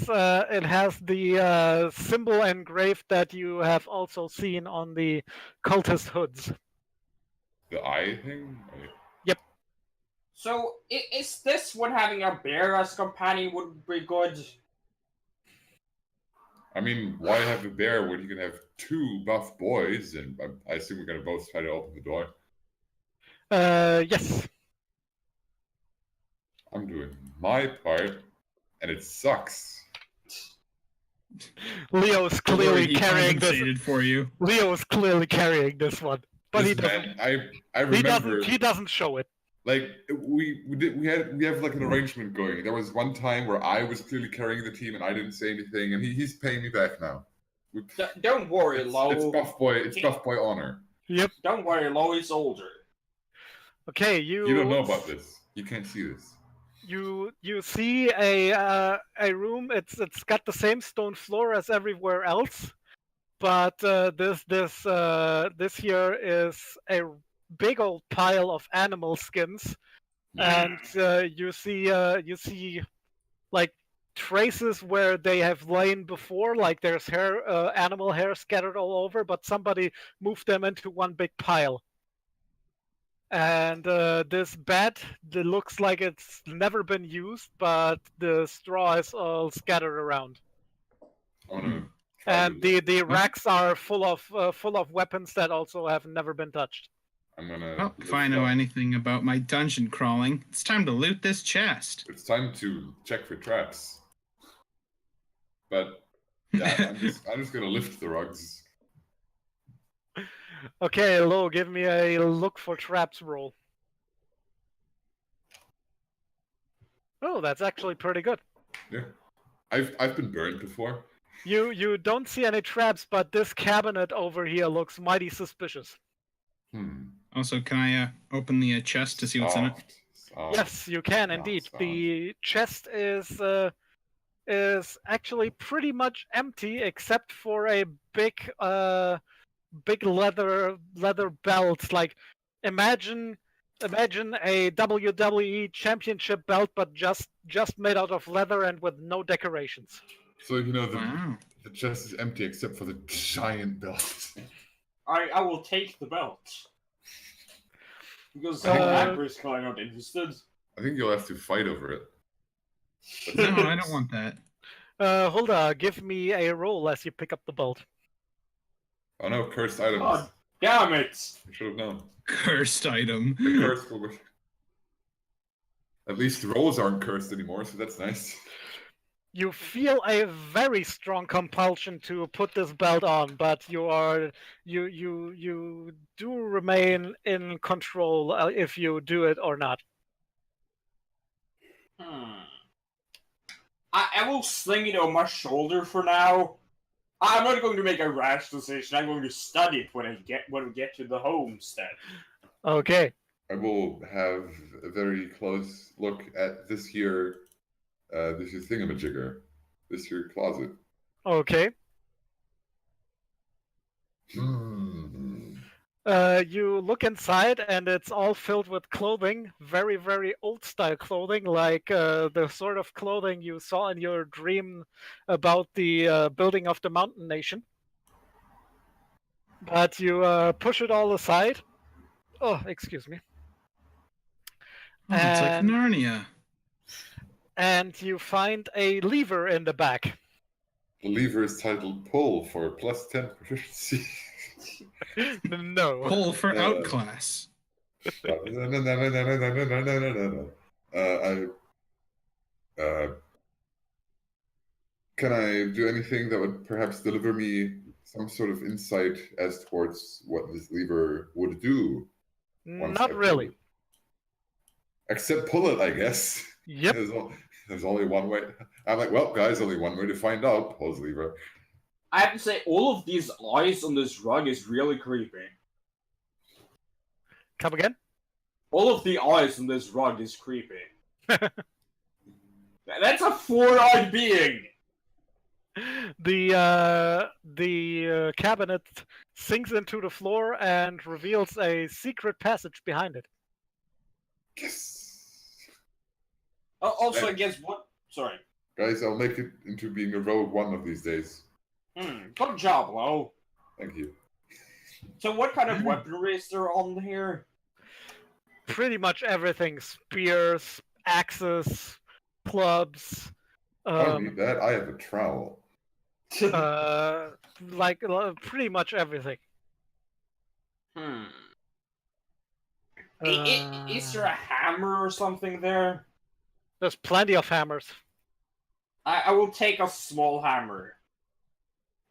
the symbol engraved that you have also seen on the cultist hoods. The eye thing? So, is this when having a bear as companion would be good? I mean, why have a bear when you can have 2 buff boys? And I assume we're going to both try to open the door. Yes. I'm doing my part, and it sucks. Leo's Don't worry, clearly he carrying this. compensated for you. Leo's clearly carrying this one, but he This doesn't. man, I He remember, doesn't. He doesn't show it. like we have like an arrangement going. There was one time where I was clearly carrying the team, and I didn't say anything, and he's paying me back now. Don't worry, It's Lo. buff boy. It's buff boy honor. Yep. Don't worry, Lo is older. Okay, you. You don't know about this. You can't see this. You see a room. It's got the same stone floor as everywhere else, but this here is a big old pile of animal skins, and you see like traces where they have lain before. Like there's hair, animal hair scattered all over, but somebody moved them into one big pile. And this bed, it looks like it's never been used, but the straw is all scattered around. I wanna try And to- the racks are full of weapons that also have never been touched. I'm gonna. Well, if lift I know up. anything about my dungeon crawling, it's time to loot this chest. It's time to check for traps. But yeah, I'm just gonna lift the rugs. Okay, Lo, give me a look for traps roll. Oh, that's actually pretty good. Yeah, I've been burned before. You don't see any traps, but this cabinet over here looks mighty suspicious. Also, can I open the chest to see what's in it? Soft. Yes, you can indeed. soft. The chest is actually pretty much empty except for a big leather belt. Like imagine a WWE championship belt, but just made out of leather and with no decorations. So you know Wow. the chest is empty except for the giant belt. I will take the belt. Because Uh, Amber's kind of interested. I think you'll have to fight over it. No, I don't want that. Hulda, give me a roll as you pick up the belt. Oh no, cursed items. God damn it! I should have known. Cursed item. The curse will be... At least the rolls aren't cursed anymore, so that's nice. You feel a very strong compulsion to put this belt on, but you do remain in control if you do it or not. I will sling it on my shoulder for now. I'm not going to make a rash decision. I'm going to study it when we get to the homestead. Okay. I will have a very close look at this here thingamajigger, this here closet. Okay. You look inside, and it's all filled with clothing, very, very old-style clothing, like the sort of clothing you saw in your dream about the building of the mountain nation. But you push it all aside. Oh, excuse me. Oh, it's like And- Narnia. And you find a lever in the back. The lever is titled pull for +10 proficiency. No. Pull for outclass. Can I do anything that would perhaps deliver me some sort of insight as towards what this lever would do? once I Not pull really. it? Except pull it, I guess. Yep. There's only one way. I'm like, well, guys, only one way to find out. Pulls lever. I have to say, all of these eyes on this rug is really creepy. Come again? All of the eyes on this rug is creepy. That's a four-eyed being! The cabinet sinks into the floor and reveals a secret passage behind it. Yes. Also, I guess what... Sorry. Guys, I'll make it into being a rogue one of these days. Good job, Lo. Thank you. So what kind of weaponry is there on here? Pretty much everything: spears, axes, clubs, I don't need that. I have a trowel. pretty much everything. Is there a hammer or something there? There's plenty of hammers. I will take a small hammer.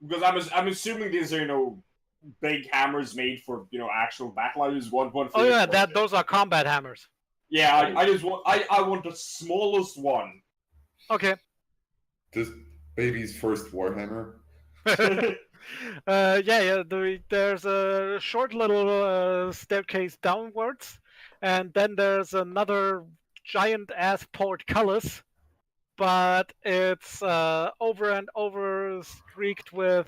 Because I'm assuming these are, big hammers made for, actual backlighters. One Oh for yeah, each those are combat hammers. Yeah, I just want I want the smallest one. Okay. This baby's first warhammer. There's a short little staircase downwards, and then there's another giant-ass portcullis, but it's over and over streaked with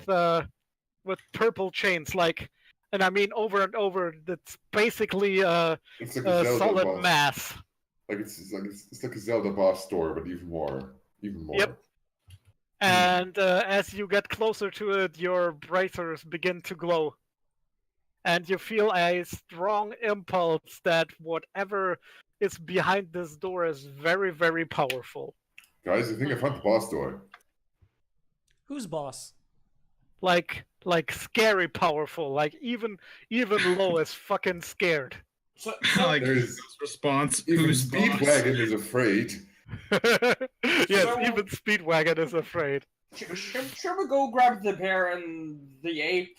purple chains, and I mean over and over. It's basically It's like a a Zelda solid boss. mass. It's like a Zelda boss store, but even more. Yep. And as you get closer to it, your bracers begin to glow. And you feel a strong impulse that whatever is behind this door is very, very powerful. Guys, I think I found the boss door. Who's boss? Like scary powerful. Like even Lo is fucking scared. So Like There's response. even Who's boss? Speedwagon is afraid. Yes, So- even Speedwagon is afraid. should we go grab the bear and the ape?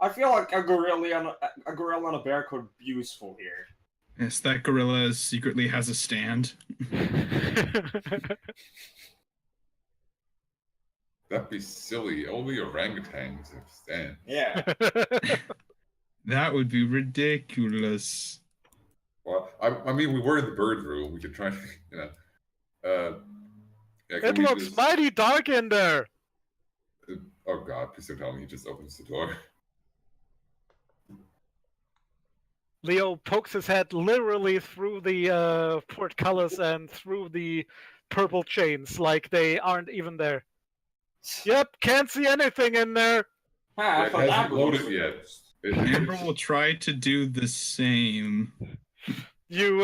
I feel like a gorilla and a bear could be useful here. Yes, that gorilla secretly has a stand. That'd be silly. Only orangutans have stands. Yeah. That would be ridiculous. Well, I mean, we were in the bird room. We could try, yeah, can It we looks just- mighty dark in there. Oh God! Please don't tell me he just opens the door. Leo pokes his head literally through the portcullis and through the purple chains, like they aren't even there. Yep, can't see anything in there. I It thought that hasn't was loaded the yet. first. Amber will try to do the same. You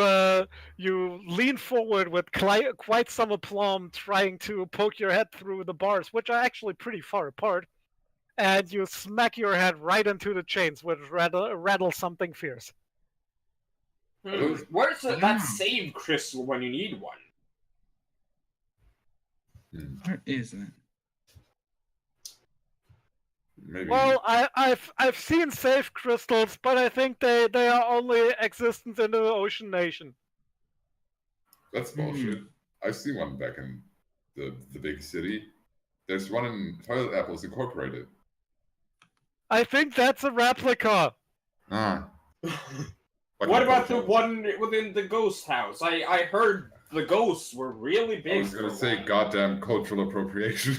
lean forward with quite some aplomb, trying to poke your head through the bars, which are actually pretty far apart, and you smack your head right into the chains, which rattle something fierce. Where's that Yeah. save crystal when you need one? Where is it? Maybe. Well, I've seen safe crystals, but I think they are only existent in the Ocean Nation. That's bullshit. I see one back in the big city. There's one in Toilet Apples Incorporated. I think that's a replica. Ah. What about the one within the ghost house? I heard the ghosts were really big. I was gonna for say one. goddamn cultural appropriation.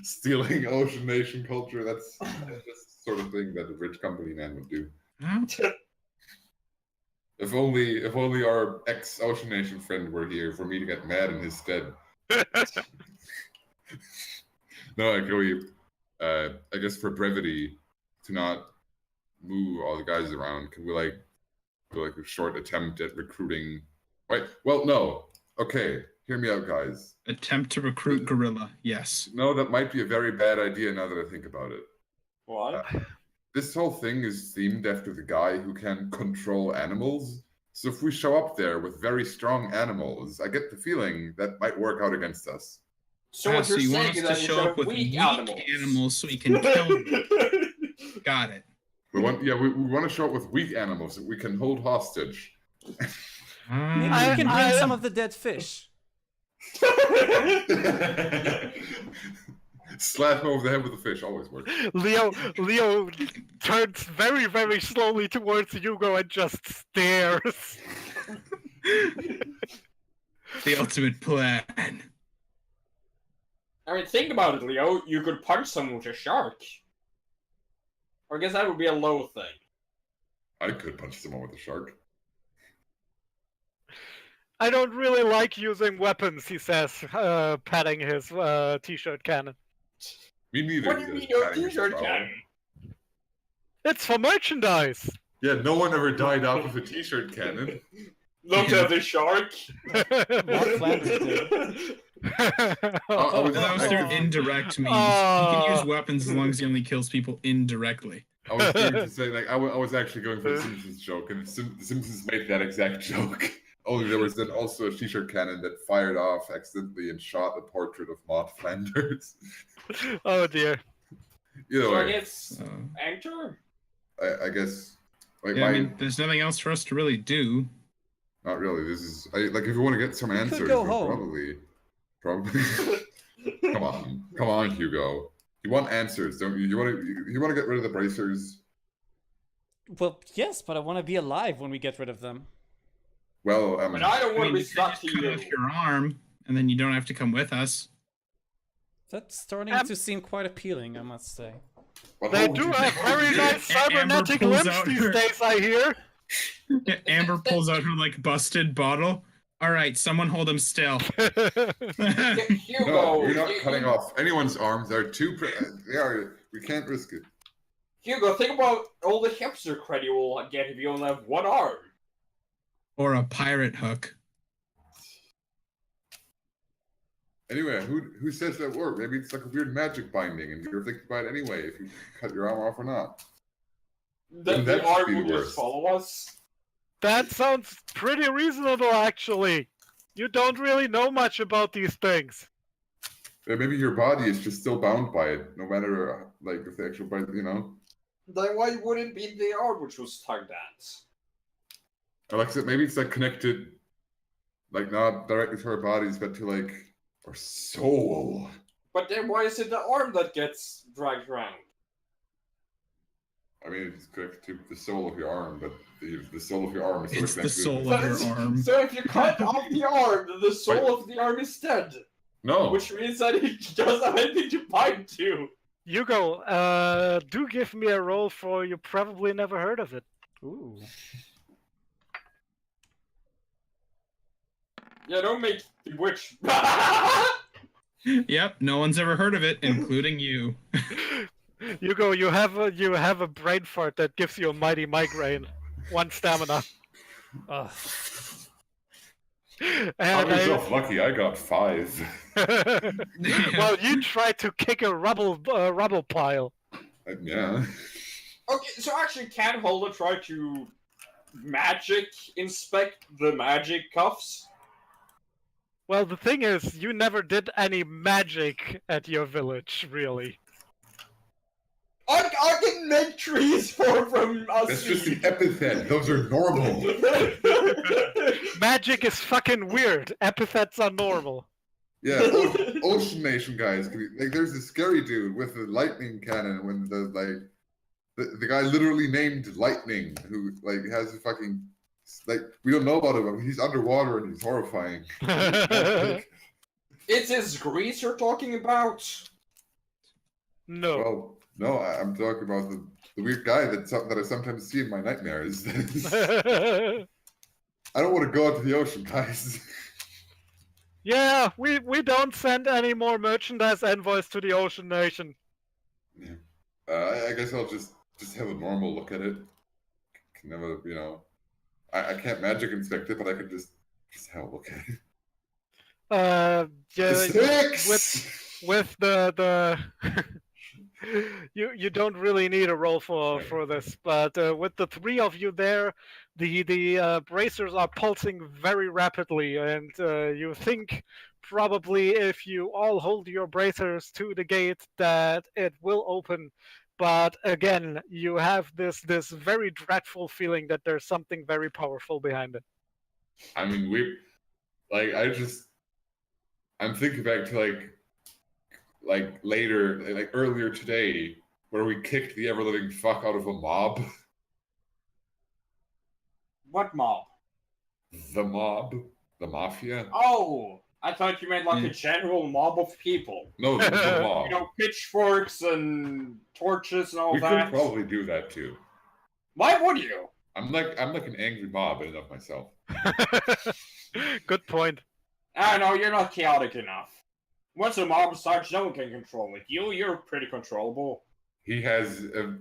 Stealing Ocean Nation culture, that's the sort of thing that a rich company man would do. Huh? If only our ex-Ocean Nation friend were here for me to get mad in his stead. No, I guess for brevity, to not move all the guys around, can we do a short attempt at recruiting? Wait, well, no. Okay, hear me out, guys. Attempt to recruit gorilla. Yes. No, that might be a very bad idea now that I think about it. What? This whole thing is themed after the guy who can control animals. So if we show up there with very strong animals, I get the feeling that might work out against us. So what so you're you want saying us is to that show up with weak weak animals. so we can kill them. Got it. We want to show up with weak animals that we can hold hostage. Maybe Ah, we can bring I- some of the dead fish. Slap him over the head with a fish always works. Leo turns very, very slowly towards Hugo and just stares. the ultimate plan. I mean, think about it, Leo. You could punch someone with a shark. Or I guess that would be a low thing. I could punch someone with a shark. I don't really like using weapons, he says, patting his t-shirt cannon. Me neither. What do he you mean says, your patting his t-shirt trowel. cannon? It's for merchandise. Yeah, no one ever died out with a t-shirt cannon. Look at the shark. Mark Flanders did. Oh, That was their indirect means. You Oh. can use weapons as long as he only kills people indirectly. I was going to say, like, I was actually going for the Simpsons joke, and the Simpsons made that exact joke. Only there was then also a t-shirt cannon that fired off accidentally and shot a portrait of Maud Flanders. Oh dear. Either So I way, guess So, enter. I guess, like, yeah, I mean, there's nothing else for us to really do. not really. This is like if you want to get some answers, go we'll home. probably. Come on, Hugo. You want answers, don't you? You want to get rid of the bracers. Well, yes, but I want to be alive when we get rid of them. Well, But I don't I want mean, to be you could stuck to just cut you. off your arm, and then you don't have to come with us. That's starting to seem quite appealing, I must say. what They would do you have very nice Amber cybernetic pulls limbs out these her- days, I hear. Amber pulls out her like busted bottle. All right, someone hold him still. Hugo, No, we're not you- cutting off anyone's arms. They're too. We can't risk it. Hugo, think about all the hipster credit you will get if you only have one arm. Or a pirate hook. Anyway, who says that word? Maybe it's like a weird magic binding, and you're thinking about it anyway if you cut your arm off or not. Then that the arm should be will the just worst. follow us. That sounds pretty reasonable, actually. You don't really know much about these things. Yeah, maybe your body is just still bound by it, no matter like if the actual body, Then why wouldn't it be the arm which was tugged at? Or like I said, maybe it's like connected, like not directly to our bodies, but to like our soul. But then why is it the arm that gets dragged around? I mean, it's connected to the soul of your arm, but the soul of your arm is It's sort the of soul connected. of your arm. So if you cut off the arm, then the soul Wait. of the arm is dead. No, Which means that it doesn't have anything to bind to. Hugo, do give me a roll for you probably never heard of it. Ooh. Yeah, don't make the witch. Yep, no one's ever heard of it, including you. Hugo, you have a brain fart that gives you a mighty migraine. 1 stamina. Ugh. count And yourself lucky. I got 5. well, you tried to kick a rubble pile. Yeah. Okay, so actually, can Holder try to magic inspect the magic cuffs? Well, the thing is, you never did any magic at your village, really. I can make trees form from us. That's just an epithet. Those are normal. Magic is fucking weird. Epithets are normal. Yeah, Ocean Nation guys. Like, there's this scary dude with the lightning cannon. When the guy literally named Lightning, who like has a fucking like we don't know about him. But he's underwater and he's horrifying. It's his grease you're talking about? No. Well, no, I'm talking about the weird guy that I sometimes see in my nightmares. I don't want to go out to the ocean, guys. Yeah, we don't send any more merchandise envoys to the Ocean Nation. I guess I'll just have a normal look at it. Can never, I can't magic inspect it, but I can just have a look at it. Yeah, Six! with the you don't really need a roll for this, but with the three of you there, the bracers are pulsing very rapidly, and you think probably if you all hold your bracers to the gate that it will open. But again, you have this very dreadful feeling that there's something very powerful behind it. I mean, I'm thinking back to like later, like earlier today, where we kicked the ever-living fuck out of a mob. What mob? The mob? The mafia? Oh, I thought you meant like a general mob of people. No, the mob. Pitchforks and torches and all We that. could probably do that too. Why would you? I'm like an angry mob in and of myself. Good point. Ah, no, you're not chaotic enough. Once a mob starts, no one can control it. You're pretty controllable. He has a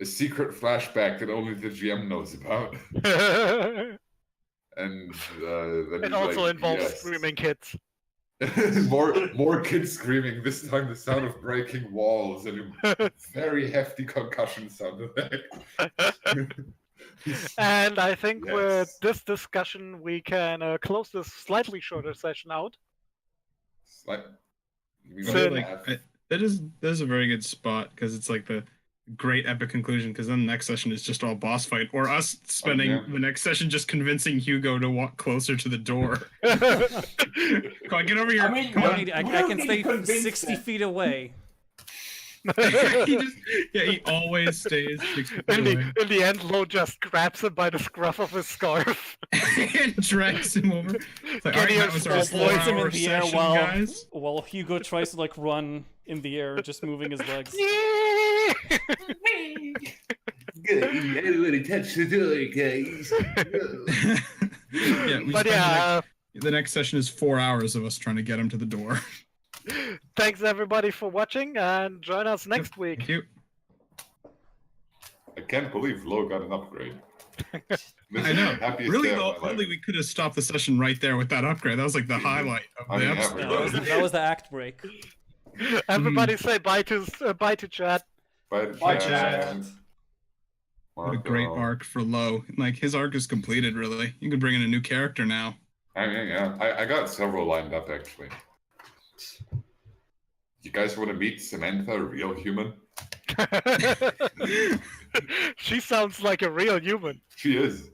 secret flashback that only the GM knows about. And It also involves screaming kids. more kids screaming, this time the sound of breaking walls and a very hefty concussion sound effect. And I think Yes. with this discussion, we can close this slightly shorter session out. That is a very good spot because it's like the great epic conclusion, because then the next session is just all boss fight, or us spending the next session just convincing Hugo to walk closer to the door. Come on, get over here. I mean, Come No on. need, I You can need stay to convince 60 them. feet away. he always stays 6 feet away In the end, Lo just grabs him by the scruff of his scarf. and drags him over. It's like, Get all right, here, that was our small boy. Points him in 4-hour the air session, while, guys. while Hugo tries to like run in the air, just moving his legs. Good, everybody touch the door, guys. Yeah, we But spend yeah, the next session is 4 hours of us trying to get him to the door. thanks everybody for watching, and join us next week. Thank you. I can't believe Lo got an upgrade. I know. Happiest Really, day of though, my life. really, we could have stopped the session right there with that upgrade. That was like the highlight of I the mean, episode. yeah, That was the act break. Everybody say bye to chat. Bye, chat. What a great arc for Lo. Like, his arc is completed, really. You can bring in a new character now. I mean, yeah, I got several lined up actually. You guys want to meet Samantha, a real human? She sounds like a real human. She is.